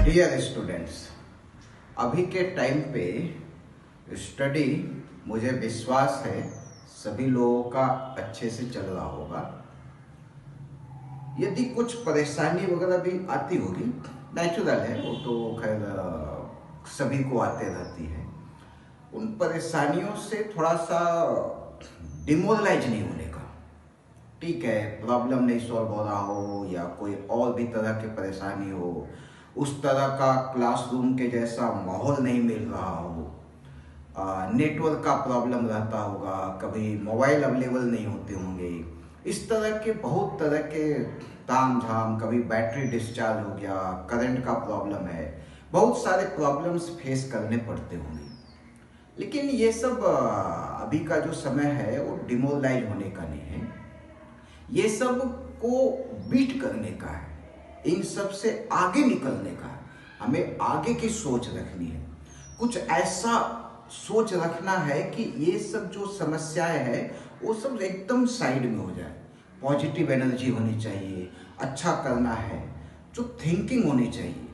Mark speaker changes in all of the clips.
Speaker 1: Dear students, अभी के time पे स्टडी मुझे विश्वास है सभी लोगों का अच्छे से चल रहा होगा। यदि कुछ परेशानी वगैरह भी आती होगी, नेचुरल है, वो तो खैर सभी को आते रहती है। उन परेशानियों से थोड़ा सा डिमोरलाइज नहीं होने का। ठीक है, प्रॉब्लम नहीं सॉल्व हो रहा हो या कोई और भी तरह की परेशानी हो, उस तरह का क्लासरूम के जैसा माहौल नहीं मिल रहा हो, नेटवर्क का प्रॉब्लम रहता होगा, कभी मोबाइल अवेलेबल नहीं होते होंगे, इस तरह के बहुत तरह के ताम झाम, कभी बैटरी डिस्चार्ज हो गया, करंट का प्रॉब्लम है, बहुत सारे प्रॉब्लम्स फेस करने पड़ते होंगे। लेकिन ये सब अभी का जो समय है वो डिमोरलाइज होने का नहीं है, ये सब को बीट करने का है, इन सब से आगे निकलने का है। हमें आगे की सोच रखनी है, कुछ ऐसा सोच रखना है कि ये सब जो समस्याएं हैं वो सब एकदम साइड में हो जाए। पॉजिटिव एनर्जी होनी चाहिए, अच्छा करना है, जो थिंकिंग होनी चाहिए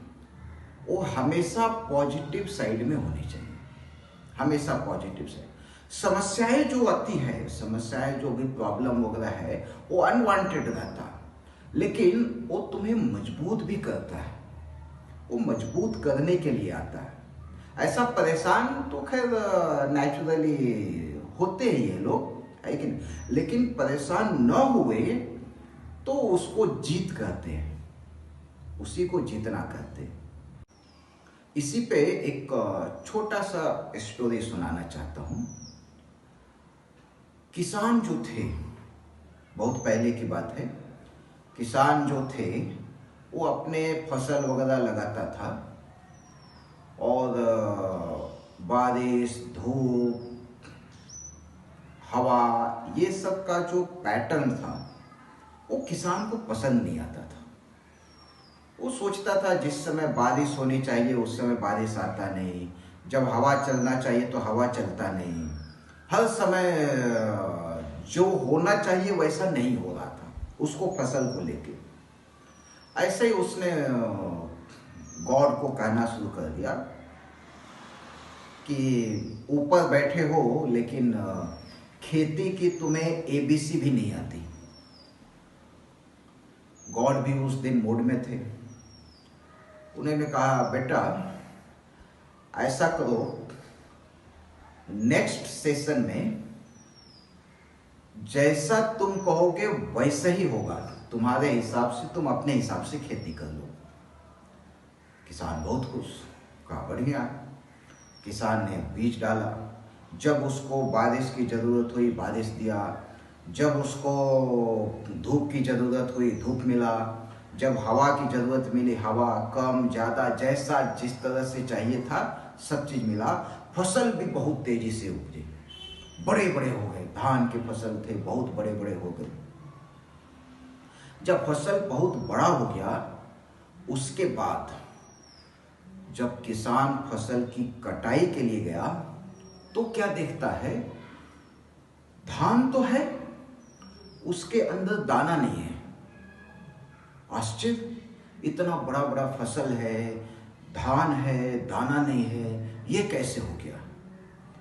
Speaker 1: वो हमेशा पॉजिटिव साइड में होनी चाहिए, हमेशा पॉजिटिव साइड। समस्याएं जो आती है, समस्याएं जो भी प्रॉब्लम वगैरह है वो अनवांटेड रहता है, लेकिन वो तुम्हें मजबूत भी करता है, वो मजबूत करने के लिए आता है। ऐसा परेशान तो खैर नेचुरली होते ही ये लोग, है कि नहीं? लेकिन परेशान न हुए तो उसको जीत कहते हैं, उसी को जीतना कहते हैं। इसी पे एक छोटा सा स्टोरी सुनाना चाहता हूँ। किसान जो थे, बहुत पहले की बात है, किसान जो थे वो अपने फसल वगैरह लगाता था और बारिश, धूप, हवा, ये सब का जो पैटर्न था वो किसान को पसंद नहीं आता था। वो सोचता था जिस समय बारिश होनी चाहिए उस समय बारिश आता नहीं, जब हवा चलना चाहिए तो हवा चलता नहीं, हर समय जो होना चाहिए वैसा नहीं हो रहा था उसको फसल को लेके। ऐसे ही उसने गॉड को कहना शुरू कर दिया कि ऊपर बैठे हो लेकिन खेती की तुम्हें एबीसी भी नहीं आती। गॉड भी उस दिन मूड में थे। उन्होंने कहा, बेटा ऐसा करो, नेक्स्ट सेशन में जैसा तुम कहोगे वैसा ही होगा, तुम्हारे हिसाब से, तुम अपने हिसाब से खेती कर लो। किसान बहुत खुश, कहा बढ़िया। किसान ने बीज डाला, जब उसको बारिश की ज़रूरत हुई बारिश दिया, जब उसको धूप की ज़रूरत हुई धूप मिला, जब हवा की ज़रूरत मिली हवा, कम ज़्यादा जैसा जिस तरह से चाहिए था सब चीज़ मिला। फसल भी बहुत तेज़ी से उपजे, बड़े बड़े हो गए, धान के फसल थे बहुत बड़े बड़े हो गए। जब फसल बहुत बड़ा हो गया उसके बाद जब किसान फसल की कटाई के लिए गया तो क्या देखता है, धान तो है उसके अंदर दाना नहीं है। आश्चर्य, इतना बड़ा बड़ा फसल है, धान है, दाना नहीं है, ये कैसे हो गया,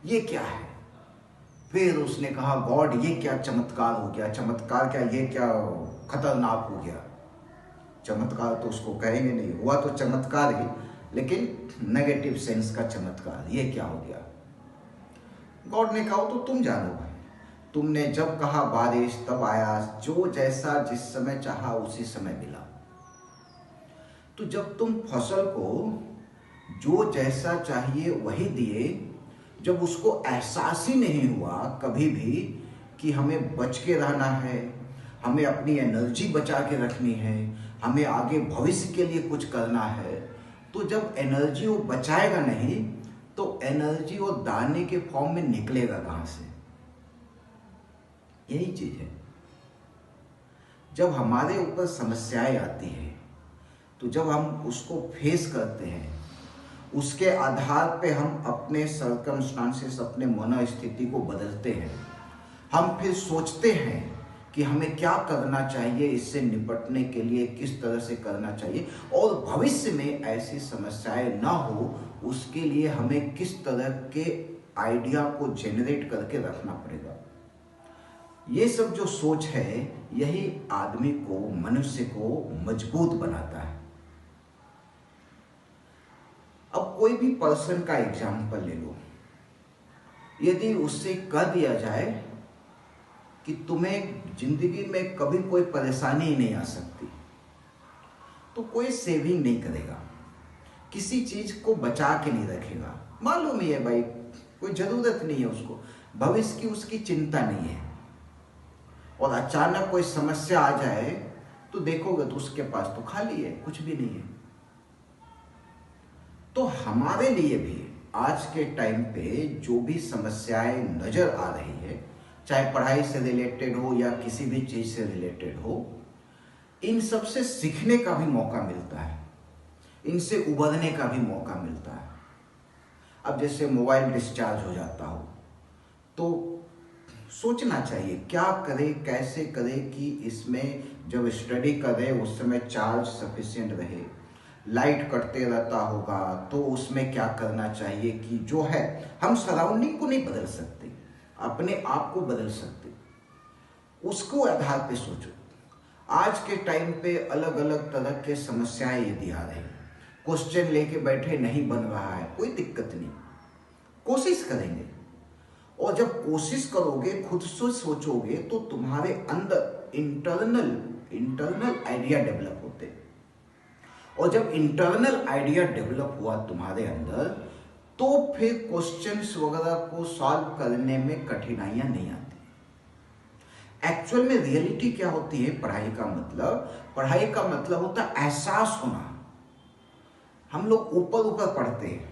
Speaker 1: ये क्या है? फिर उसने कहा, गॉड ये क्या चमत्कार हो गया, चमत्कार क्या, ये क्या खतरनाक हो गया। चमत्कार तो उसको कहेंगे नहीं, हुआ तो चमत्कार ही, लेकिन नेगेटिव सेंस का चमत्कार, ये क्या हो गया। गॉड ने कहा तो तुम जानो भाई, तुमने जब कहा बारिश तब आया, जो जैसा जिस समय चाहा उसी समय मिला। तो जब तुम फसल को जो जैसा चाहिए वही दिए, जब उसको एहसास ही नहीं हुआ कभी भी कि हमें बच के रहना है, हमें अपनी एनर्जी बचा के रखनी है, हमें आगे भविष्य के लिए कुछ करना है, तो जब एनर्जी वो बचाएगा नहीं तो एनर्जी वो दाने के फॉर्म में निकलेगा कहाँ से? यही चीज है। जब हमारे ऊपर समस्याएं आती हैं तो जब हम उसको फेस करते हैं, उसके आधार पे हम अपने सर्कमस्टांसेस, अपने मनोस्थिति को बदलते हैं। हम फिर सोचते हैं कि हमें क्या करना चाहिए, इससे निपटने के लिए किस तरह से करना चाहिए, और भविष्य में ऐसी समस्याएं ना हो उसके लिए हमें किस तरह के आइडिया को जेनरेट करके रखना पड़ेगा। ये सब जो सोच है यही आदमी को, मनुष्य को मजबूत बनाता है। अब कोई भी पर्सन का एग्जाम्पल ले लो, यदि उससे कह दिया जाए कि तुम्हें जिंदगी में कभी कोई परेशानी ही नहीं आ सकती, तो कोई सेविंग नहीं करेगा, किसी चीज को बचा के नहीं रखेगा। मालूम ही है भाई, कोई जरूरत नहीं है उसको, भविष्य की उसकी चिंता नहीं है, और अचानक कोई समस्या आ जाए तो देखोगे तो उसके पास तो खाली है, कुछ भी नहीं है। तो हमारे लिए भी आज के टाइम पे जो भी समस्याएं नजर आ रही है, चाहे पढ़ाई से रिलेटेड हो या किसी भी चीज से रिलेटेड हो, इन सब से सीखने का भी मौका मिलता है, इनसे उबरने का भी मौका मिलता है। अब जैसे मोबाइल डिस्चार्ज हो जाता हो तो सोचना चाहिए क्या करें, कैसे करें कि इसमें जब स्टडी करें उस समय चार्ज सफिशिएंट रहे। लाइट कटते रहता होगा तो उसमें क्या करना चाहिए कि जो है, हम सराउंडिंग को नहीं बदल सकते, अपने आप को बदल सकते, उसको आधार पे सोचो। आज के टाइम पे अलग अलग तरह के समस्याएं यदि आ रही, क्वेश्चन लेके बैठे नहीं बन रहा है, कोई दिक्कत नहीं, कोशिश करेंगे, और जब कोशिश करोगे, खुद से सोचोगे, तो तुम्हारे अंदर इंटरनल आइडिया डेवलप होते हैं। और जब इंटरनल आइडिया डेवलप हुआ तुम्हारे अंदर, तो फिर क्वेश्चंस वगैरह को सॉल्व करने में कठिनाइयां नहीं आती। एक्चुअल में रियलिटी क्या होती है, पढ़ाई का मतलब होता है एहसास होना। हम लोग ऊपर ऊपर पढ़ते हैं,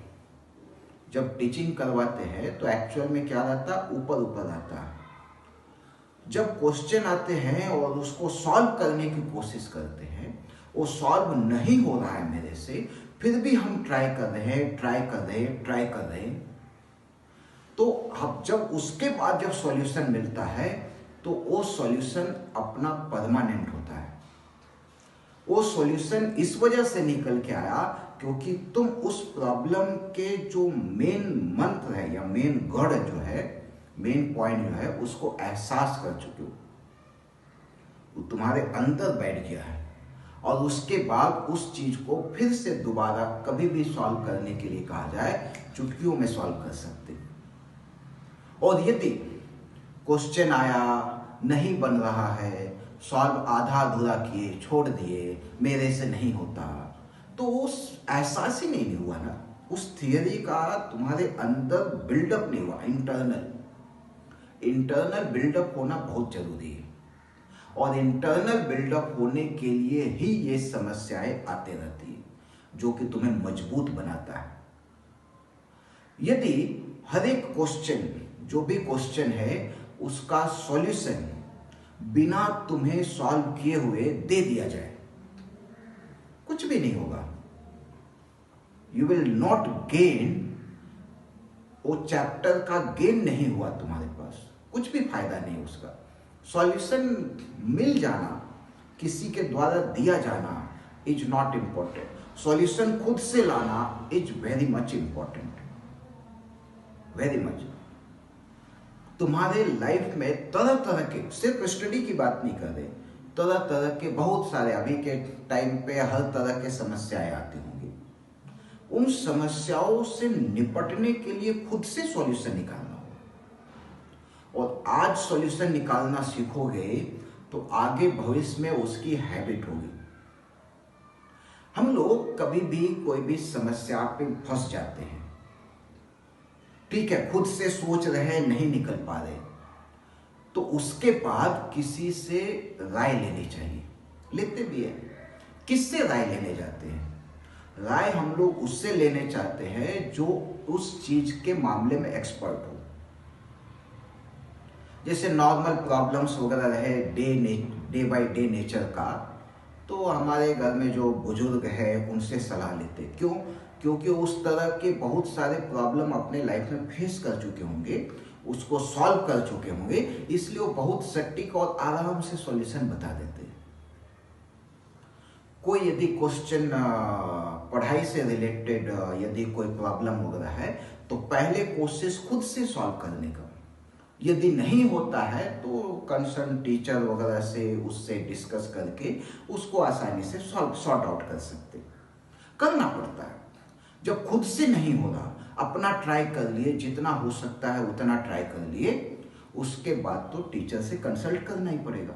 Speaker 1: जब टीचिंग करवाते हैं तो एक्चुअल में क्या रहता है, ऊपर ऊपर आता है। जब क्वेश्चन आते हैं और उसको सॉल्व करने की कोशिश करते हैं, वो सॉल्व नहीं हो रहा है मेरे से, फिर भी हम ट्राई कर रहे हैं, तो अब जब उसके बाद जब सॉल्यूशन मिलता है तो वो सॉल्यूशन अपना परमानेंट होता है। वो सॉल्यूशन इस वजह से निकल के आया क्योंकि तुम उस प्रॉब्लम के जो मेन मंत्र है या मेन गढ़ जो है, मेन पॉइंट जो है, उसको एहसास कर चुके हो, वो तुम्हारे अंदर बैठ गया है, और उसके बाद उस चीज को फिर से दोबारा कभी भी सॉल्व करने के लिए कहा जाए, चुटकियों में सॉल्व कर सकते। और यदि क्वेश्चन आया, नहीं बन रहा है, सॉल्व आधा अधूरा किए, छोड़ दिए, मेरे से नहीं होता, तो उस एहसास ही नहीं हुआ ना, उस थियरी का तुम्हारे अंदर बिल्डअप नहीं हुआ। इंटरनल बिल्डअप होना बहुत जरूरी है, और इंटरनल बिल्डअप होने के लिए ही ये समस्याएं आते रहती है, जो कि तुम्हें मजबूत बनाता है। यदि हर एक क्वेश्चन, जो भी क्वेश्चन है, उसका सॉल्यूशन बिना तुम्हें सॉल्व किए हुए दे दिया जाए, कुछ भी नहीं होगा। यू विल नॉट गेन, वो चैप्टर का गेन नहीं हुआ तुम्हारे पास, कुछ भी फायदा नहीं उसका। सॉल्यूशन मिल जाना, किसी के द्वारा दिया जाना इज नॉट इंपॉर्टेंट, सॉल्यूशन खुद से लाना is very much important, very much. तुम्हारे लाइफ में तरह तरह के, सिर्फ स्टडी की बात नहीं कर रहे, तरह तरह के बहुत सारे, अभी के टाइम पे हर तरह के समस्याएं आती होंगी। उन समस्याओं से निपटने के लिए खुद से सॉल्यूशन निकालना हो, और आज सॉल्यूशन निकालना सीखोगे तो आगे भविष्य में उसकी हैबिट होगी। हम लोग कभी भी कोई भी समस्या पे फंस जाते हैं, ठीक है, खुद से सोच रहे, नहीं निकल पा रहे, तो उसके बाद किसी से राय लेनी चाहिए। लेते भी हैं, किससे राय लेने जाते हैं? राय हम लोग उससे लेने चाहते हैं जो उस चीज के मामले में एक्सपर्ट हो। जैसे नॉर्मल प्रॉब्लम्स वगैरह रहे डे बाय डे नेचर का, तो हमारे घर में जो बुजुर्ग है उनसे सलाह लेते। क्यों? क्योंकि उस तरह के बहुत सारे प्रॉब्लम अपने लाइफ में फेस कर चुके होंगे, उसको सॉल्व कर चुके होंगे, इसलिए वो बहुत सटीक और आराम से सॉल्यूशन बता देते हैं। कोई यदि क्वेश्चन पढ़ाई से रिलेटेड यदि कोई प्रॉब्लम वगैरह है तो पहले कोशिश खुद से सॉल्व करने का, यदि नहीं होता है तो कंसर्न टीचर वगैरह से उससे डिस्कस करके उसको आसानी से सॉर्ट आउट कर सकते। करना पड़ता है, जब खुद से नहीं हो रहा अपना ट्राई कर लिए, जितना हो सकता है उतना ट्राई कर लिए, उसके बाद तो टीचर से कंसल्ट करना ही पड़ेगा।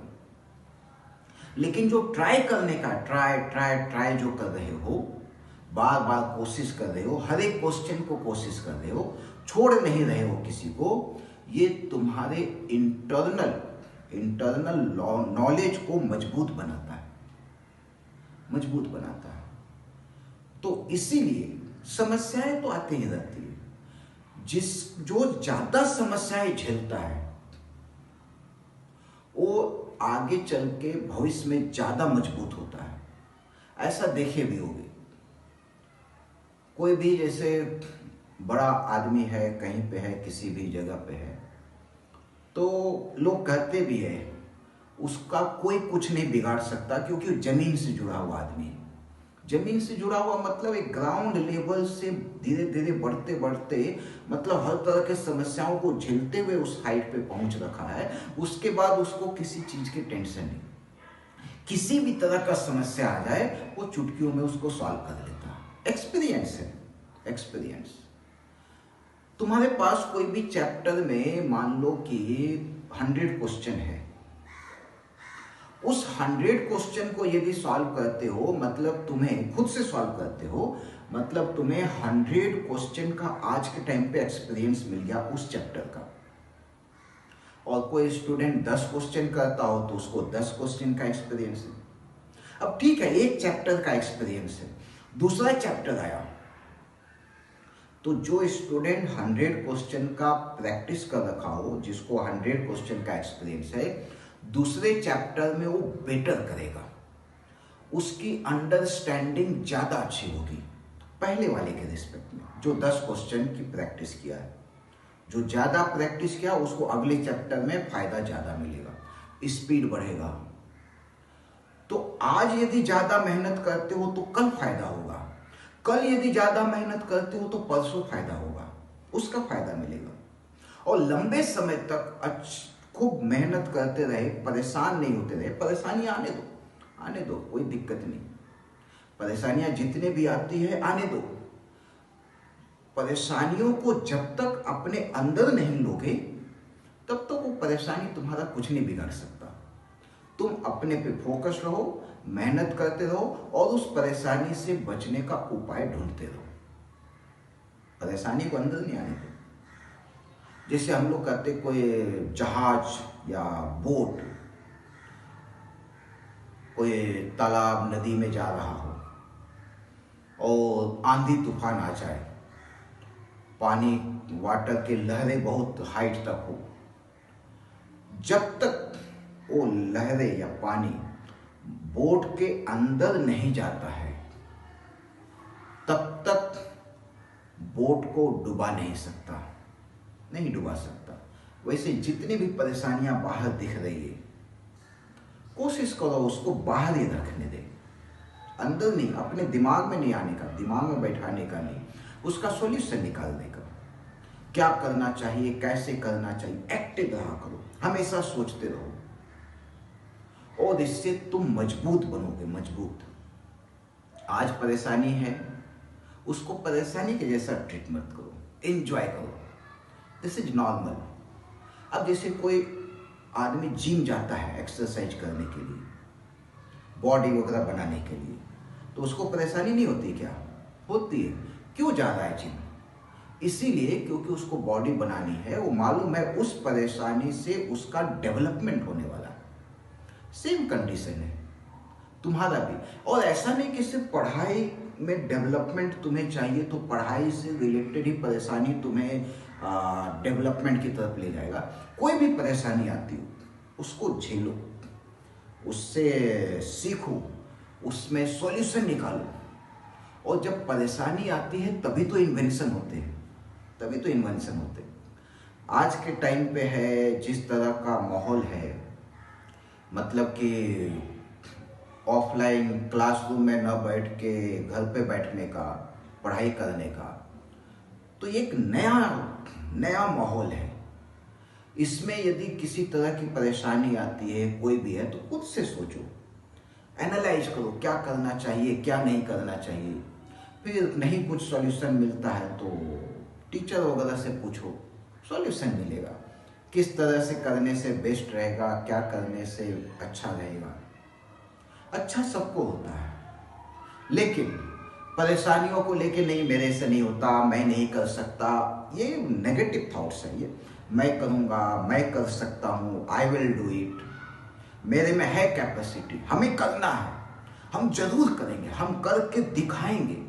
Speaker 1: लेकिन जो ट्राई करने का ट्राई जो कर रहे हो, बार बार कोशिश कर रहे हो, हर एक क्वेश्चन को कोशिश कर रहे हो, छोड़ नहीं रहे हो किसी को, ये तुम्हारे इंटरनल नॉलेज को मजबूत बनाता है। तो इसीलिए समस्याएं तो आती ही रहती है। जो ज्यादा समस्याएं झेलता है वो आगे चल के भविष्य में ज्यादा मजबूत होता है। ऐसा देखे भी होगे, कोई भी जैसे बड़ा आदमी है, कहीं पे है, किसी भी जगह पे है, तो लोग कहते भी है उसका कोई कुछ नहीं बिगाड़ सकता क्योंकि जमीन से जुड़ा हुआ आदमी है। जमीन से जुड़ा हुआ मतलब एक ग्राउंड लेवल से धीरे धीरे बढ़ते बढ़ते मतलब हर तरह के समस्याओं को झेलते हुए उस हाइट पे पहुंच रखा है। उसके बाद उसको किसी चीज की टेंशन नहीं, किसी भी तरह का समस्या आ जाए वो चुटकियों में उसको सॉल्व कर लेता है। एक्सपीरियंस है, एक्सपीरियंस। तुम्हारे पास कोई भी चैप्टर में मान लो कि 100 क्वेश्चन है, उस 100 क्वेश्चन को यदि सॉल्व करते हो मतलब तुम्हें खुद से सॉल्व करते हो मतलब तुम्हें 100 क्वेश्चन का आज के टाइम पे एक्सपीरियंस मिल गया उस चैप्टर का। और कोई स्टूडेंट 10 क्वेश्चन करता हो तो उसको 10 क्वेश्चन का एक्सपीरियंस है। अब ठीक है, एक चैप्टर का एक्सपीरियंस है, दूसरा चैप्टर आया तो जो स्टूडेंट 100 क्वेश्चन का प्रैक्टिस कर रखा हो, जिसको 100 क्वेश्चन का एक्सपीरियंस है, दूसरे चैप्टर में वो बेटर करेगा, उसकी अंडरस्टैंडिंग ज्यादा अच्छी होगी पहले वाले के रिस्पेक्ट में। जो 10 क्वेश्चन की प्रैक्टिस किया है, जो ज्यादा प्रैक्टिस किया उसको अगले चैप्टर में फायदा ज्यादा मिलेगा, स्पीड बढ़ेगा। तो आज यदि ज्यादा मेहनत करते हो तो कल फायदा होगा, कल यदि ज्यादा मेहनत करते हो तो परसों फायदा होगा, उसका फायदा मिलेगा। और लंबे समय तक खूब मेहनत करते रहे, परेशान नहीं होते रहे। परेशानियां आने दो, कोई दिक्कत नहीं। परेशानियां जितने भी आती है आने दो। परेशानियों को जब तक अपने अंदर नहीं लोगे तब तक वो परेशानी तुम्हारा कुछ नहीं बिगाड़ सकता। तुम अपने पे फोकस रहो, मेहनत करते रहो और उस परेशानी से बचने का उपाय ढूंढते रहो। परेशानी को अंदर नहीं आने दो। जैसे हम लोग कहते कोई जहाज या बोट कोई तालाब नदी में जा रहा हो और आंधी तूफान आ जाए, पानी वाटर के लहरें बहुत हाइट तक हो, जब तक वो लहरें या पानी बोट के अंदर नहीं जाता है तब तक बोट को डुबा नहीं सकता। वैसे जितनी भी परेशानियां बाहर दिख रही है, कोशिश करो उसको बाहर ही रखने दे, अंदर नहीं, अपने दिमाग में नहीं आने का, दिमाग में बैठाने का नहीं, उसका सॉल्यूशन निकालने का। क्या करना चाहिए, कैसे करना चाहिए, एक्टिव रहा करो, हमेशा सोचते रहो और इससे तुम मजबूत बनोगे, मजबूत। आज परेशानी है, उसको परेशानी के जैसा ट्रीट मत करो, एंजॉय करो, दिस इज नॉर्मल। अब जैसे कोई आदमी जिम जाता है एक्सरसाइज करने के लिए, बॉडी वगैरह बनाने के लिए, तो उसको परेशानी नहीं होती क्या? होती है। क्यों जा रहा है जिम? इसीलिए क्योंकि उसको बॉडी बनानी है, वो मालूम है उस परेशानी से उसका डेवलपमेंट होने वाला है। सेम कंडीशन है तुम्हारा भी। और ऐसा नहीं कि सिर्फ पढ़ाई में डेवलपमेंट तुम्हें चाहिए तो पढ़ाई से रिलेटेड ही परेशानी तुम्हें डेवलपमेंट की तरफ ले जाएगा। कोई भी परेशानी आती हो उसको झेलो, उससे सीखो, उसमें सॉल्यूशन निकालो। और जब परेशानी आती है तभी तो इन्वेंशन होते हैं, आज के टाइम पे है जिस तरह का माहौल है, मतलब कि ऑफलाइन क्लासरूम में न बैठ के घर पे बैठने का, पढ़ाई करने का, तो ये एक नया नया माहौल है। इसमें यदि किसी तरह की परेशानी आती है, कोई भी है, तो खुद से सोचो, एनालाइज करो क्या करना चाहिए, क्या नहीं करना चाहिए। फिर नहीं कुछ सॉल्यूशन मिलता है तो टीचर वगैरह से पूछो, सॉल्यूशन मिलेगा। किस तरह से करने से बेस्ट रहेगा, क्या करने से अच्छा रहेगा। अच्छा सबको होता है, लेकिन परेशानियों को लेके नहीं, मेरे से नहीं होता, मैं नहीं कर सकता, ये नेगेटिव थॉट्स है। ये मैं करूँगा, मैं कर सकता हूँ, आई विल डू इट, मेरे में है कैपेसिटी, हमें करना है, हम जरूर करेंगे, हम करके दिखाएंगे,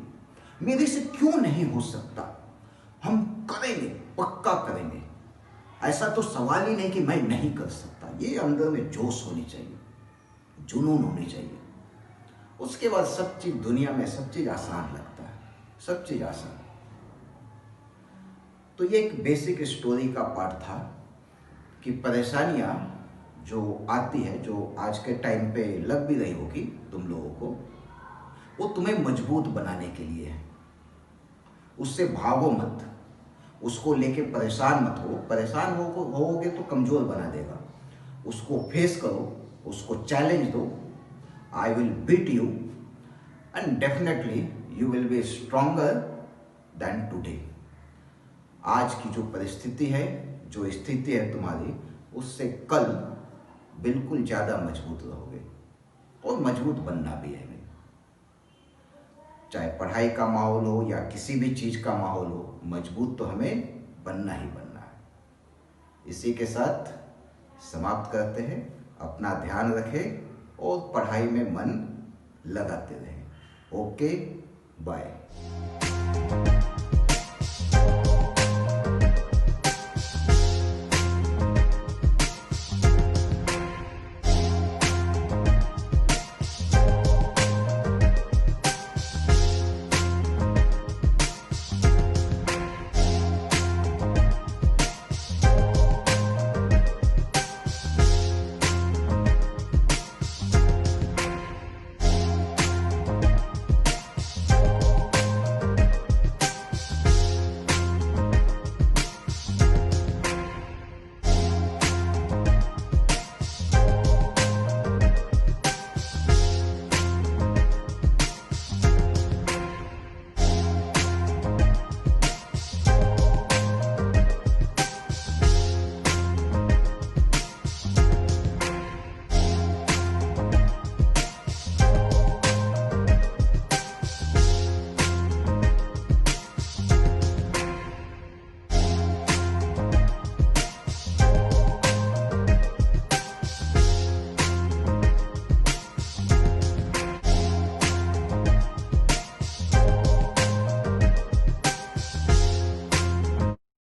Speaker 1: मेरे से क्यों नहीं हो सकता, हम करेंगे, पक्का करेंगे। ऐसा तो सवाल ही नहीं कि मैं नहीं कर सकता। ये अंदर में जोश होनी चाहिए, जुनून होनी चाहिए। उसके बाद सब चीज, दुनिया में सब चीज आसान लगता है, सब चीज आसान। तो ये एक बेसिक स्टोरी का पार्ट था कि परेशानियां जो आती है, जो आज के टाइम पे लग भी रही होगी तुम लोगों को, वो तुम्हें मजबूत बनाने के लिए है। उससे भागो मत, उसको लेके परेशान मत हो। परेशान होगे तो कमजोर बना देगा। उसको फेस करो, उसको चैलेंज दो। I will beat you and definitely you will be stronger than today. आज की जो परिस्थिति है, जो स्थिति है तुम्हारी, उससे कल बिल्कुल ज्यादा मजबूत रहोगे, और मजबूत बनना भी है। चाहे पढ़ाई का माहौल हो या किसी भी चीज का माहौल हो, मजबूत तो हमें बनना ही बनना है। इसी के साथ समाप्त करते हैं। अपना ध्यान रखें और पढ़ाई में मन लगाते रहें। Okay, bye.